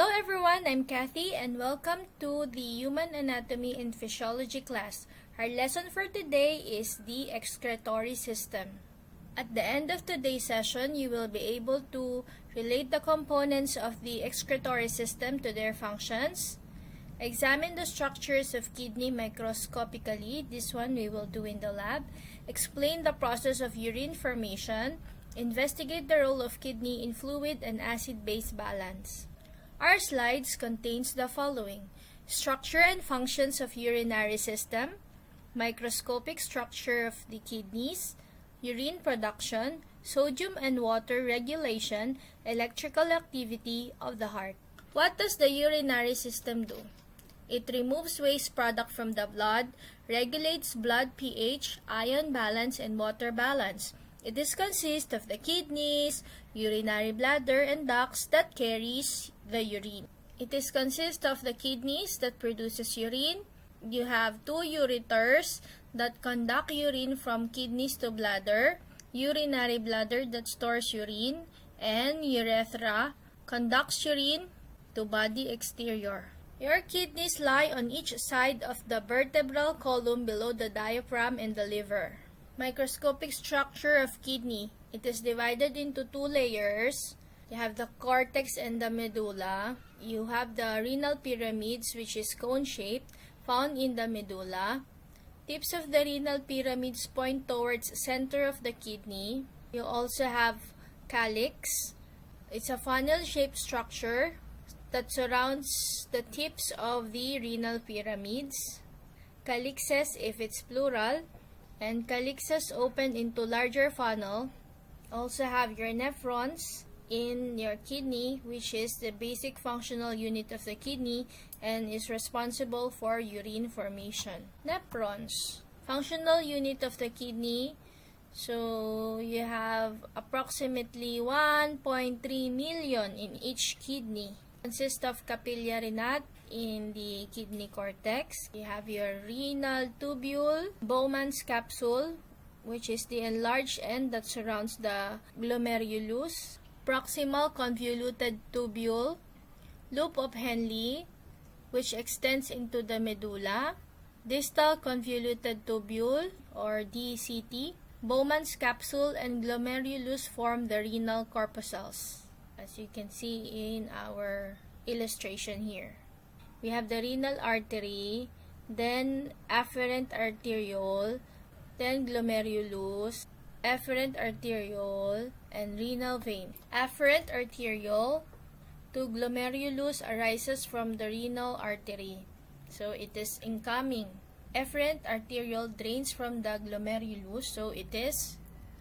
Hello everyone, I'm Kathy and welcome to the Human Anatomy and Physiology class. Our lesson for today is the excretory system. At the end of today's session, you will be able to relate the components of the excretory system to their functions, examine the structures of kidney microscopically, this one we will do in the lab, explain the process of urine formation, investigate the role of kidney in fluid and acid-base balance. Our slides contains the following: structure and functions of urinary system, microscopic structure of the kidneys, urine production, sodium and water regulation, electrical activity of the heart. What does the urinary system do? It removes waste product from the blood, regulates blood pH, ion balance, and water balance. It is consist of the kidneys, urinary bladder, and ducts that carries the urine. It is consist of the kidneys that produces urine. You have two ureters that conduct urine from kidneys to bladder, urinary bladder that stores urine, and urethra conducts urine to body exterior. Your kidneys lie on each side of the vertebral column below the diaphragm and the liver. Microscopic structure of kidney. It is divided into two layers. You have the cortex and the medulla. You have the renal pyramids, which is cone-shaped, found in the medulla. Tips of the renal pyramids point towards center of the kidney. You also have calyx. It's a funnel-shaped structure that surrounds the tips of the renal pyramids. Calyxes, if it's plural, and calyxes open into larger funnel. Also have your nephrons in your kidney, which is the basic functional unit of the kidney and is responsible for urine formation. Nephrons, functional unit of the kidney. So you have approximately 1.3 million in each kidney. Consists of capillary knot in the kidney cortex. You have your renal tubule, Bowman's capsule, which is the enlarged end that surrounds the glomerulus, proximal convoluted tubule, loop of Henle, which extends into the medulla, distal convoluted tubule or DCT, Bowman's capsule, and glomerulus form the renal corpuscles, as you can see in our illustration here. We have the renal artery, then afferent arteriole, then glomerulus, efferent arteriole, and renal vein. Afferent arteriole to glomerulus arises from the renal artery, so it is incoming. Efferent arteriole drains from the glomerulus, so it is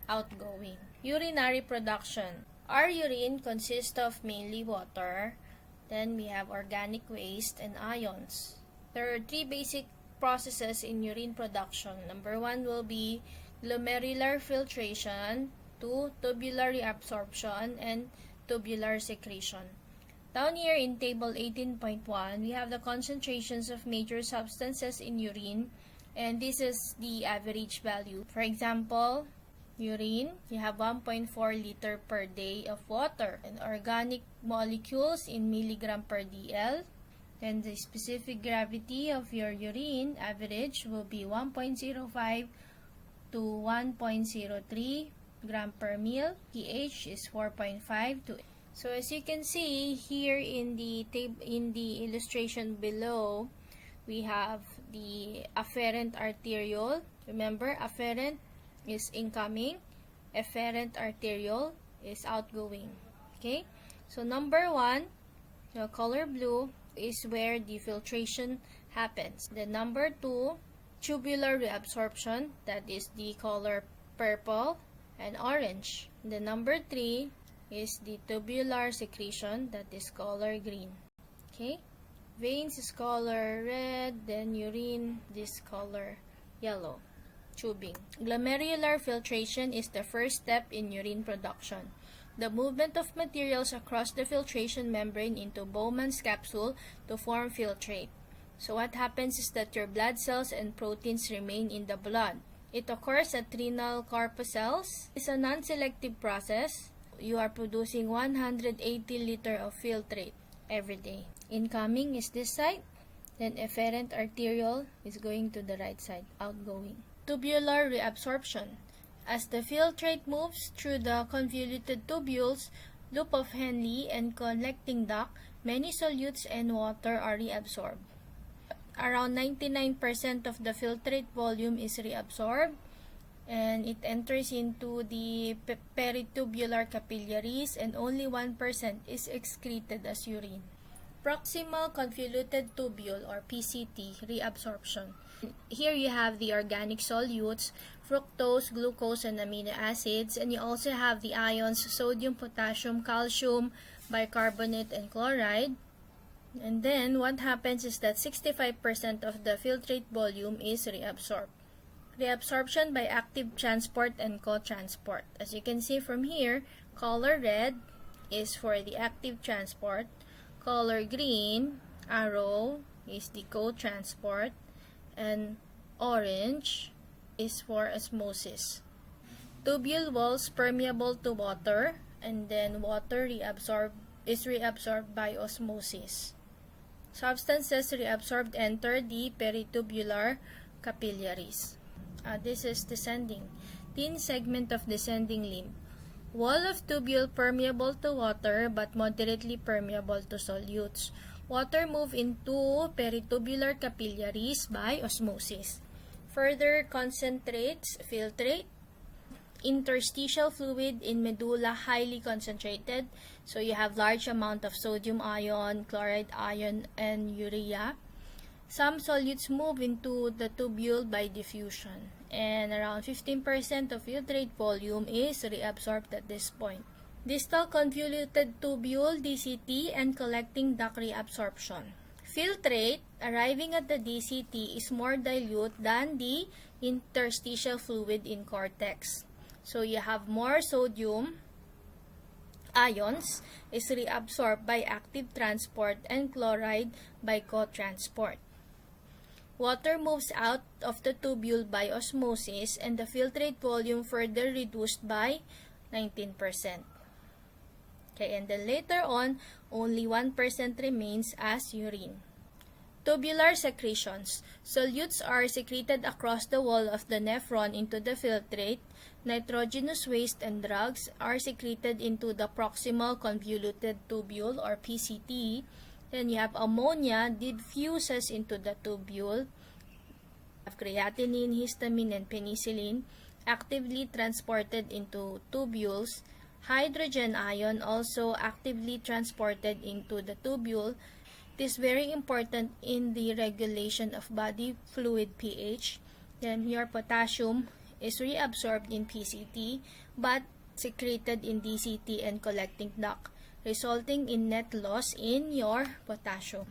outgoing. Urinary production. Our urine consists of mainly water. Then we have organic waste and ions. There are three basic processes in urine production. Number one will be glomerular filtration, two, tubular reabsorption, and tubular secretion. Down here in table 18.1, we have the concentrations of major substances in urine, and this is the average value. For example, urine, you have 1.4 liter per day of water, and organic molecules in milligram per dl. Then the specific gravity of your urine average will be 1.05 to 1.03 gram per ml. pH is 4.5 to 8. So as you can see here in the illustration below, we have the afferent arteriole. Remember, afferent is incoming, efferent arteriole is outgoing. Okay, so number one, the color blue, is where the filtration happens. The number two, tubular reabsorption, that is the color purple and orange. The number three is the tubular secretion, that is color green. Okay, veins is color red, then urine this color yellow. Tubing. Glomerular filtration is the first step in urine production. The movement of materials across the filtration membrane into Bowman's capsule to form filtrate. So what happens is that your blood cells and proteins remain in the blood. It occurs at renal corpuscles. It's a non-selective process. You are producing 180 liter of filtrate. every day. Incoming is this side, then efferent arteriole is going to the right side, outgoing. Tubular reabsorption. As the filtrate moves through the convoluted tubules, loop of Henle, and collecting duct, many solutes and water are reabsorbed. Around 99% of the filtrate volume is reabsorbed, and it enters into the peritubular capillaries, and only 1% is excreted as urine. Proximal convoluted tubule or PCT reabsorption. Here you have the organic solutes, fructose, glucose, and amino acids, and you also have the ions sodium, potassium, calcium, bicarbonate, and chloride. And then what happens is that 65% of the filtrate volume is reabsorbed. Reabsorption by active transport and co-transport. As you can see from here, color red is for the active transport, color green, arrow, is the co-transport, and orange is for osmosis. Tubule walls permeable to water, and then water is reabsorbed by osmosis. Substances reabsorbed enter the peritubular capillaries. This is descending. Thin segment of descending limb. Wall of tubule permeable to water but moderately permeable to solutes. Water move into peritubular capillaries by osmosis. Further concentrates, filtrate. Interstitial fluid in medulla highly concentrated. So you have large amount of sodium ion, chloride ion, and urea. Some solutes move into the tubule by diffusion, and around 15% of filtrate volume is reabsorbed at this point. Distal convoluted tubule, DCT, and collecting duct reabsorption. Filtrate arriving at the DCT is more dilute than the interstitial fluid in cortex. So you have more sodium ions is reabsorbed by active transport and chloride by co-transport. Water moves out of the tubule by osmosis, and the filtrate volume further reduced by 19%. Okay, and then later on, only 1% remains as urine. Tubular secretions. Solutes are secreted across the wall of the nephron into the filtrate. Nitrogenous waste and drugs are secreted into the proximal convoluted tubule or PCT. Then you have ammonia diffuses into the tubule. You have creatinine, histamine, and penicillin actively transported into tubules. Hydrogen ion also actively transported into the tubule. It is very important in the regulation of body fluid pH. Then your potassium is reabsorbed in PCT but secreted in DCT and collecting duct, resulting in net loss in your potassium.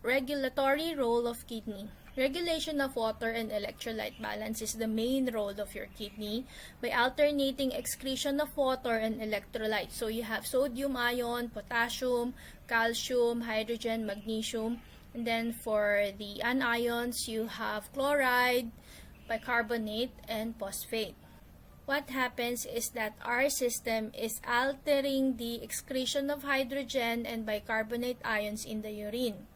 Regulatory role of kidney. Regulation of water and electrolyte balance is the main role of your kidney by alternating excretion of water and electrolytes. So you have sodium ion, potassium, calcium, hydrogen, magnesium. And then for the anions, you have chloride, bicarbonate, and phosphate. What happens is that our system is altering the excretion of hydrogen and bicarbonate ions in the urine.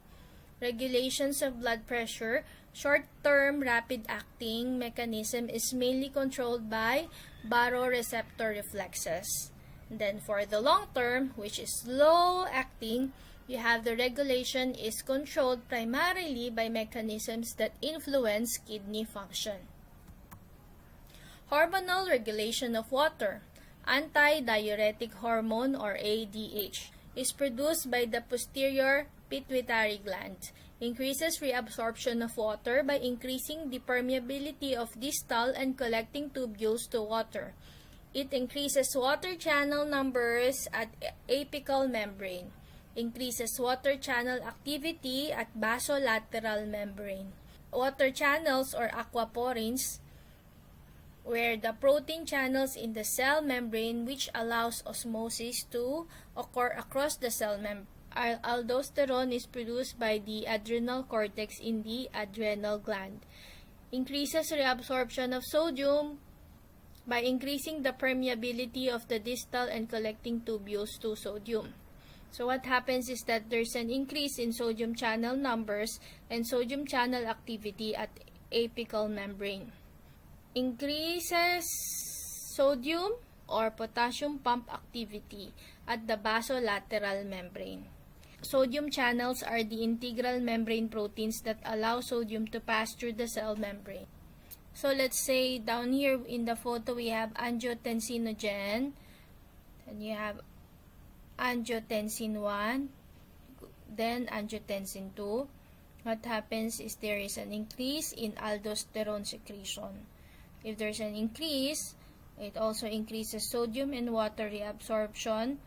Regulations of blood pressure, short-term rapid-acting mechanism is mainly controlled by baroreceptor reflexes. And then for the long-term, which is slow-acting, you have the regulation is controlled primarily by mechanisms that influence kidney function. Hormonal regulation of water. Antidiuretic hormone or ADH is produced by the posterior pituitary gland. Increases reabsorption of water by increasing the permeability of distal and collecting tubules to water. It increases water channel numbers at apical membrane. Increases water channel activity at basolateral membrane. Water channels or aquaporins where the protein channels in the cell membrane which allows osmosis to occur across the cell membrane. Aldosterone is produced by the adrenal cortex in the adrenal gland. Increases reabsorption of sodium by increasing the permeability of the distal and collecting tubules to sodium. So what happens is that there's an increase in sodium channel numbers and sodium channel activity at apical membrane. Increases sodium or potassium pump activity at the basolateral membrane. Sodium channels are the integral membrane proteins that allow sodium to pass through the cell membrane. So let's say down here in the photo we have angiotensinogen, and you have angiotensin 1, then angiotensin 2. What happens is there is an increase in aldosterone secretion. If there's an increase, it also increases sodium and water reabsorption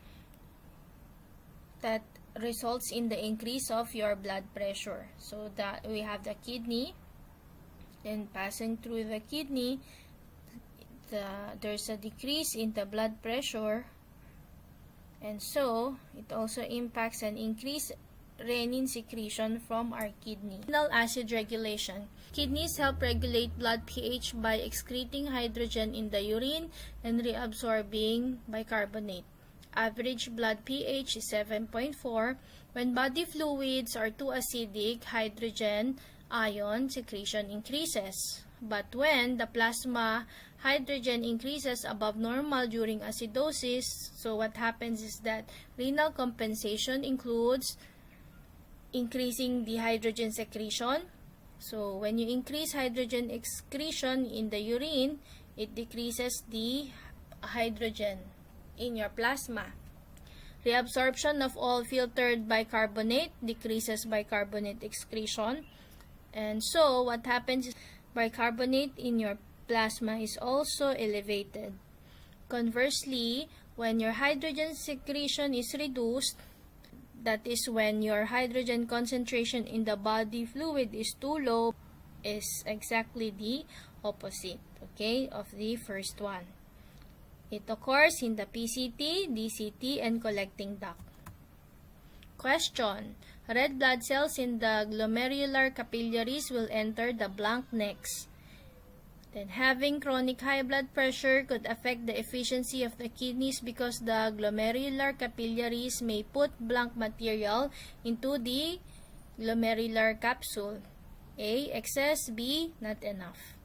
that results in the increase of your blood pressure. So that we have the kidney, then passing through the kidney, there's a decrease in the blood pressure, and so it also impacts an increased renin secretion from our kidney. Renal acid regulation. Kidneys help regulate blood pH by excreting hydrogen in the urine and reabsorbing bicarbonate. Average blood pH is 7.4. When body fluids are too acidic, hydrogen ion secretion increases. But when the plasma hydrogen increases above normal during acidosis, so what happens is that renal compensation includes increasing the hydrogen secretion. So when you increase hydrogen excretion in the urine, it decreases the hydrogen in your plasma. Reabsorption of all filtered bicarbonate decreases bicarbonate excretion. And so what happens is bicarbonate in your plasma is also elevated. Conversely, when your hydrogen secretion is reduced, that is when your hydrogen concentration in the body fluid is too low, is exactly the opposite, okay, of the first one. It occurs in the PCT, DCT, and collecting duct. Question: red blood cells in the glomerular capillaries will enter the blank next. Then having chronic high blood pressure could affect the efficiency of the kidneys because the glomerular capillaries may put blank material into the glomerular capsule. A. Excess. B. Not enough.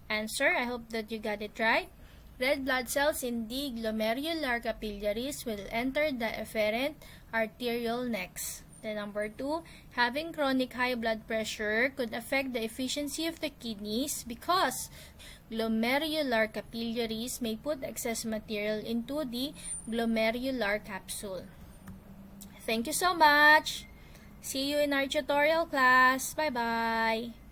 Answer: I hope that you got it right. Red blood cells in the glomerular capillaries will enter the efferent arterial next. Then number 2, having chronic high blood pressure could affect the efficiency of the kidneys because glomerular capillaries may put excess material into the glomerular capsule. Thank you so much. See you in our tutorial class. Bye-bye.